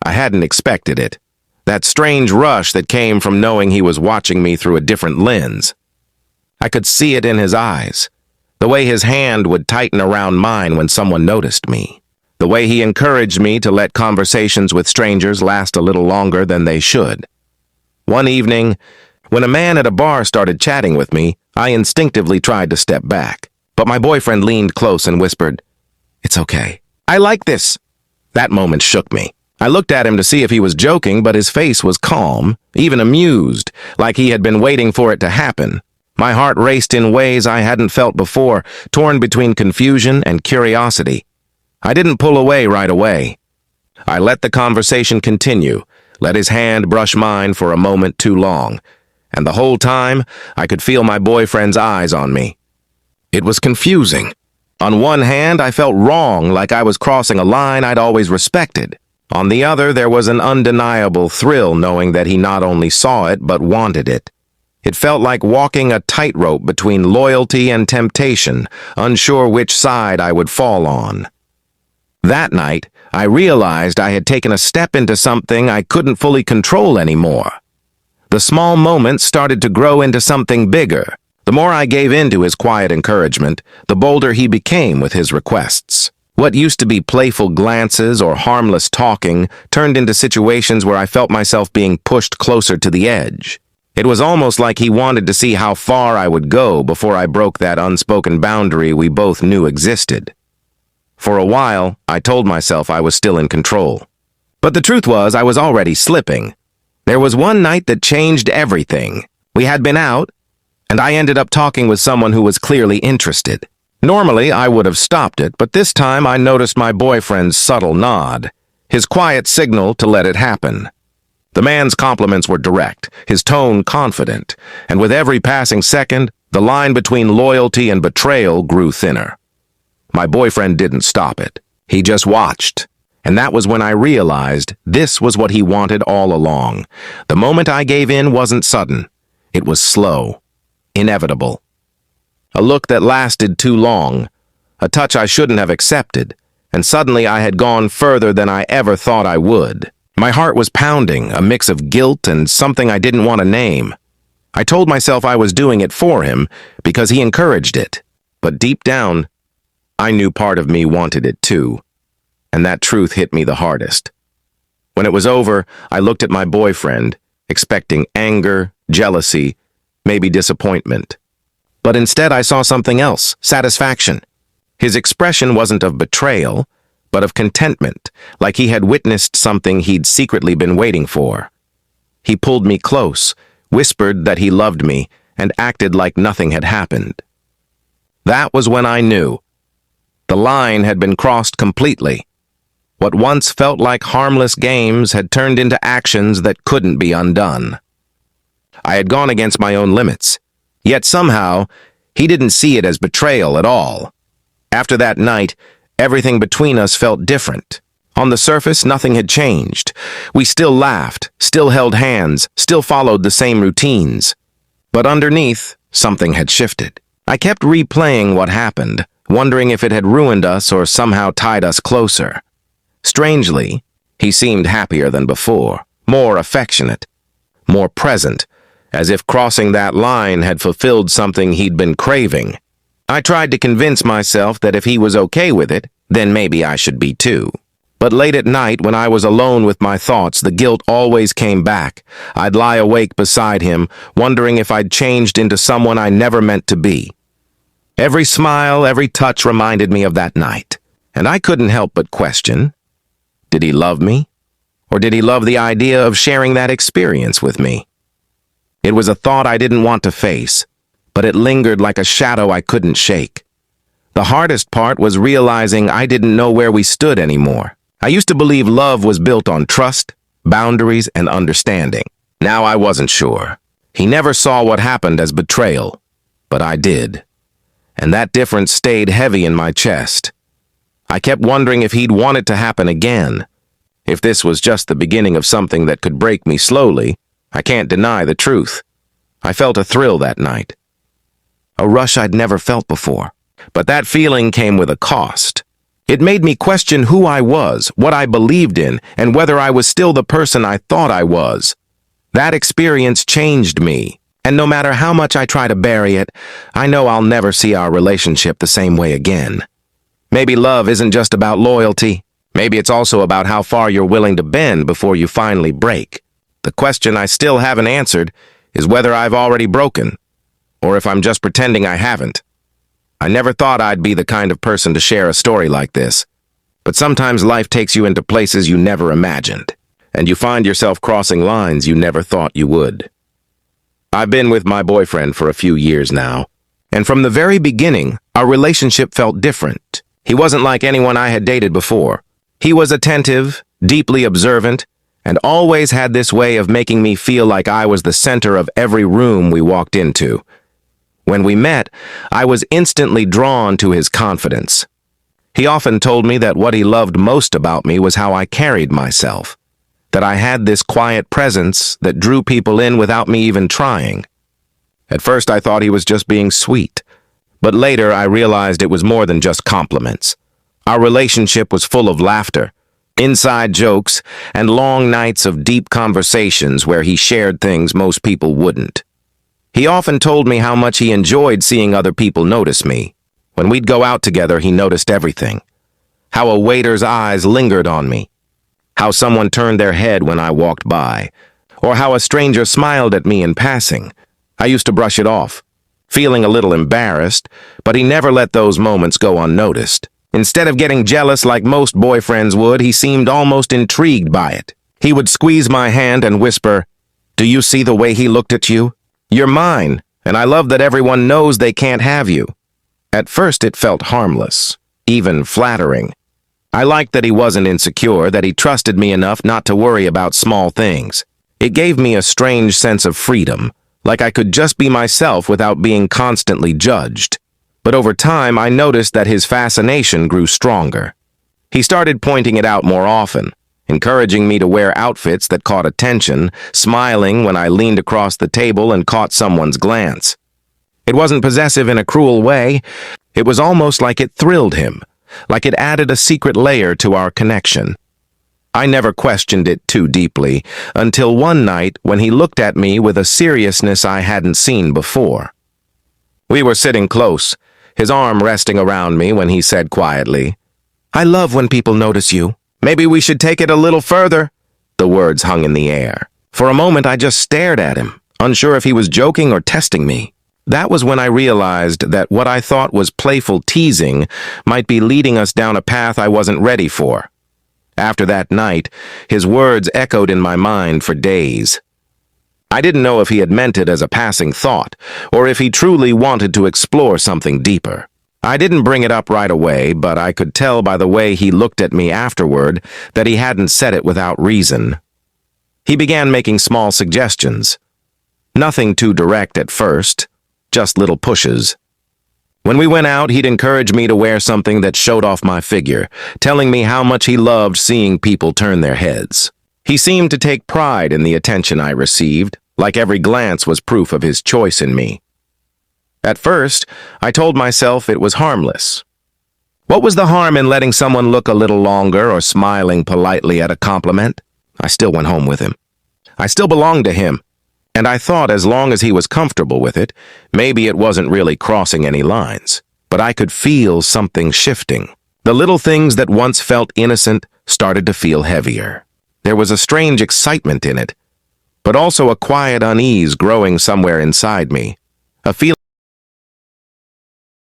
I hadn't expected it. That strange rush that came from knowing he was watching me through a different lens. I could see it in his eyes. The way his hand would tighten around mine when someone noticed me. The way he encouraged me to let conversations with strangers last a little longer than they should. One evening, when a man at a bar started chatting with me, I instinctively tried to step back. But my boyfriend leaned close and whispered, "It's okay. I like this." That moment shook me. I looked at him to see if he was joking, but his face was calm, even amused, like he had been waiting for it to happen. My heart raced in ways I hadn't felt before, torn between confusion and curiosity. I didn't pull away right away. I let the conversation continue, let his hand brush mine for a moment too long, and the whole time, I could feel my boyfriend's eyes on me. It was confusing. On one hand, I felt wrong, like I was crossing a line I'd always respected. On the other, there was an undeniable thrill knowing that he not only saw it, but wanted it. It felt like walking a tightrope between loyalty and temptation, unsure which side I would fall on. That night, I realized I had taken a step into something I couldn't fully control anymore. The small moments started to grow into something bigger. The more I gave in to his quiet encouragement, the bolder he became with his requests. What used to be playful glances or harmless talking turned into situations where I felt myself being pushed closer to the edge. It was almost like he wanted to see how far I would go before I broke that unspoken boundary we both knew existed. For a while, I told myself I was still in control. But the truth was I was already slipping. There was one night that changed everything. We had been out, and I ended up talking with someone who was clearly interested. Normally, I would have stopped it, but this time I noticed my boyfriend's subtle nod, his quiet signal to let it happen. The man's compliments were direct, his tone confident, and with every passing second, the line between loyalty and betrayal grew thinner. My boyfriend didn't stop it. He just watched. And that was when I realized this was what he wanted all along. The moment I gave in wasn't sudden. It was slow, inevitable. A look that lasted too long, a touch I shouldn't have accepted, and suddenly I had gone further than I ever thought I would. My heart was pounding, a mix of guilt and something I didn't want to name. I told myself I was doing it for him because he encouraged it, but deep down, I knew part of me wanted it too, and that truth hit me the hardest. When it was over, I looked at my boyfriend, expecting anger, jealousy, maybe disappointment. But instead I saw something else, satisfaction. His expression wasn't of betrayal, but of contentment, like he had witnessed something he'd secretly been waiting for. He pulled me close, whispered that he loved me, and acted like nothing had happened. That was when I knew. The line had been crossed completely. What once felt like harmless games had turned into actions that couldn't be undone. I had gone against my own limits. Yet somehow, he didn't see it as betrayal at all. After that night, everything between us felt different. On the surface, nothing had changed. We still laughed, still held hands, still followed the same routines. But underneath, something had shifted. I kept replaying what happened, wondering if it had ruined us or somehow tied us closer. Strangely, he seemed happier than before, more affectionate, more present, as if crossing that line had fulfilled something he'd been craving. I tried to convince myself that if he was okay with it, then maybe I should be too. But late at night, when I was alone with my thoughts, the guilt always came back. I'd lie awake beside him, wondering if I'd changed into someone I never meant to be. Every smile, every touch reminded me of that night, and I couldn't help but question, did he love me? Or did he love the idea of sharing that experience with me? It was a thought I didn't want to face, but it lingered like a shadow I couldn't shake. The hardest part was realizing I didn't know where we stood anymore. I used to believe love was built on trust, boundaries, and understanding. Now I wasn't sure. He never saw what happened as betrayal, but I did. And that difference stayed heavy in my chest. I kept wondering if he'd want it to happen again. If this was just the beginning of something that could break me slowly, I can't deny the truth. I felt a thrill that night. A rush I'd never felt before. But that feeling came with a cost. It made me question who I was, what I believed in, and whether I was still the person I thought I was. That experience changed me, and no matter how much I try to bury it, I know I'll never see our relationship the same way again. Maybe love isn't just about loyalty. Maybe it's also about how far you're willing to bend before you finally break. The question I still haven't answered is whether I've already broken, or if I'm just pretending I haven't. I never thought I'd be the kind of person to share a story like this, but sometimes life takes you into places you never imagined, and you find yourself crossing lines you never thought you would. I've been with my boyfriend for a few years now, and from the very beginning, our relationship felt different. He wasn't like anyone I had dated before. He was attentive, deeply observant, and always had this way of making me feel like I was the center of every room we walked into. When we met, I was instantly drawn to his confidence. He often told me that what he loved most about me was how I carried myself, that I had this quiet presence that drew people in without me even trying. At first, I thought he was just being sweet, but later I realized it was more than just compliments. Our relationship was full of laughter, inside jokes, and long nights of deep conversations where he shared things most people wouldn't. He often told me how much he enjoyed seeing other people notice me. When we'd go out together, he noticed everything. How a waiter's eyes lingered on me, how someone turned their head when I walked by, or how a stranger smiled at me in passing. I used to brush it off, feeling a little embarrassed, but he never let those moments go unnoticed. Instead of getting jealous like most boyfriends would, he seemed almost intrigued by it. He would squeeze my hand and whisper, "Do you see the way he looked at you? You're mine, and I love that everyone knows they can't have you." At first it felt harmless, even flattering. I liked that he wasn't insecure, that he trusted me enough not to worry about small things. It gave me a strange sense of freedom, like I could just be myself without being constantly judged. But over time, I noticed that his fascination grew stronger. He started pointing it out more often, encouraging me to wear outfits that caught attention, smiling when I leaned across the table and caught someone's glance. It wasn't possessive in a cruel way. It was almost like it thrilled him, like it added a secret layer to our connection. I never questioned it too deeply, until one night when he looked at me with a seriousness I hadn't seen before. We were sitting close, his arm resting around me when he said quietly, "I love when people notice you. Maybe we should take it a little further." The words hung in the air. For a moment, I just stared at him, unsure if he was joking or testing me. That was when I realized that what I thought was playful teasing might be leading us down a path I wasn't ready for. After that night, his words echoed in my mind for days. I didn't know if he had meant it as a passing thought, or if he truly wanted to explore something deeper. I didn't bring it up right away, but I could tell by the way he looked at me afterward that he hadn't said it without reason. He began making small suggestions. Nothing too direct at first, just little pushes. When we went out, he'd encourage me to wear something that showed off my figure, telling me how much he loved seeing people turn their heads. He seemed to take pride in the attention I received, like every glance was proof of his choice in me. At first, I told myself it was harmless. What was the harm in letting someone look a little longer or smiling politely at a compliment? I still went home with him. I still belonged to him, and I thought as long as he was comfortable with it, maybe it wasn't really crossing any lines. But I could feel something shifting. The little things that once felt innocent started to feel heavier. There was a strange excitement in it, but also a quiet unease growing somewhere inside me, a feeling